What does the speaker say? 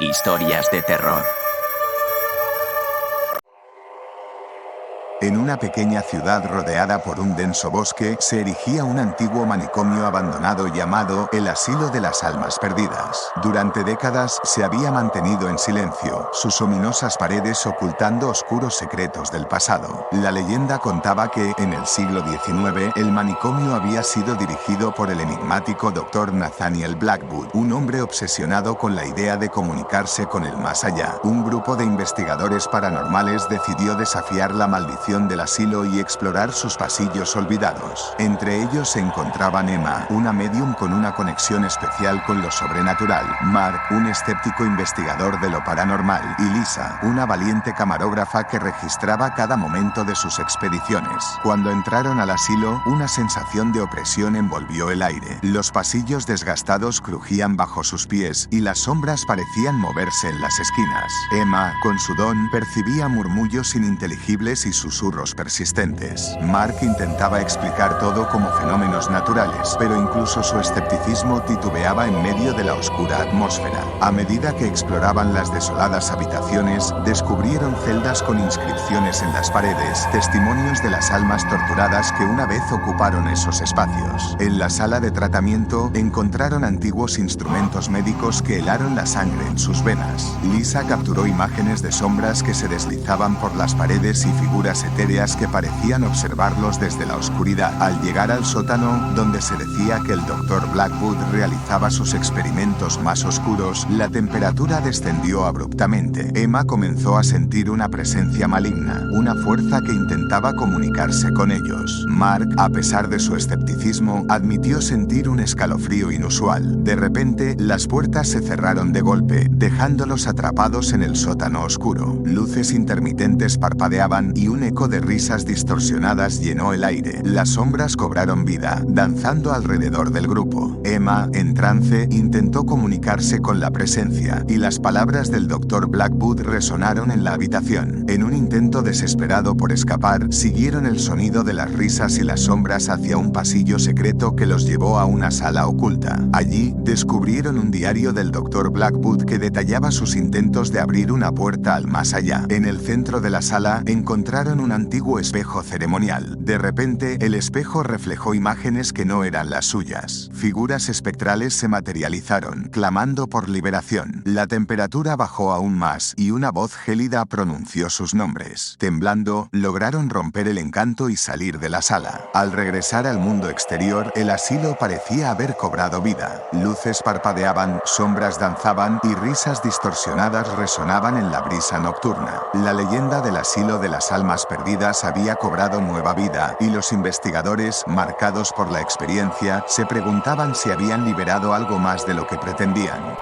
Historias de terror. En una pequeña ciudad rodeada por un denso bosque, se erigía un antiguo manicomio abandonado llamado el Asilo de las Almas Perdidas. Durante décadas se había mantenido en silencio, sus ominosas paredes ocultando oscuros secretos del pasado. La leyenda contaba que, en el siglo XIX, el manicomio había sido dirigido por el enigmático Dr. Nathaniel Blackwood, un hombre obsesionado con la idea de comunicarse con el más allá. Un grupo de investigadores paranormales decidió desafiar la maldición del asilo y explorar sus pasillos olvidados. Entre ellos se encontraban Emma, una medium con una conexión especial con lo sobrenatural, Mark, un escéptico investigador de lo paranormal, y Lisa, una valiente camarógrafa que registraba cada momento de sus expediciones. Cuando entraron al asilo, una sensación de opresión envolvió el aire. Los pasillos desgastados crujían bajo sus pies y las sombras parecían moverse en las esquinas. Emma, con su don, percibía murmullos ininteligibles y susurros persistentes. Mark intentaba explicar todo como fenómenos naturales, pero incluso su escepticismo titubeaba en medio de la oscura atmósfera. A medida que exploraban las desoladas habitaciones, descubrieron celdas con inscripciones en las paredes, testimonios de las almas torturadas que una vez ocuparon esos espacios. En la sala de tratamiento, encontraron antiguos instrumentos médicos que helaron la sangre en sus venas. Lisa capturó imágenes de sombras que se deslizaban por las paredes y figuras etéreas que parecían observarlos desde la oscuridad. Al llegar al sótano, donde se decía que el Dr. Blackwood realizaba sus experimentos más oscuros, la temperatura descendió abruptamente. Emma comenzó a sentir una presencia maligna, una fuerza que intentaba comunicarse con ellos. Mark, a pesar de su escepticismo, admitió sentir un escalofrío inusual. De repente, las puertas se cerraron de golpe, dejándolos atrapados en el sótano oscuro. Luces intermitentes parpadeaban y un eco de risas distorsionadas llenó el aire. Las sombras cobraron vida, danzando alrededor del grupo. Emma, en trance, intentó comunicarse con la presencia, y las palabras del Dr. Blackwood resonaron en la habitación. En un intento desesperado por escapar, siguieron el sonido de las risas y las sombras hacia un pasillo secreto que los llevó a una sala oculta. Allí, descubrieron un diario del Dr. Blackwood que detallaba sus intentos de abrir una puerta al más allá. En el centro de la sala, encontraron un antiguo espejo ceremonial. De repente, el espejo reflejó imágenes que no eran las suyas. Figuras espectrales se materializaron, clamando por liberación. La temperatura bajó aún más, y una voz gélida pronunció sus nombres. Temblando, lograron romper el encanto y salir de la sala. Al regresar al mundo exterior, el asilo parecía haber cobrado vida. Luces parpadeaban, sombras danzaban, y risas distorsionadas resonaban en la brisa nocturna. La leyenda del asilo de las almas perdidas había cobrado nueva vida, y los investigadores, marcados por la experiencia, se preguntaban si habían liberado algo más de lo que pretendían.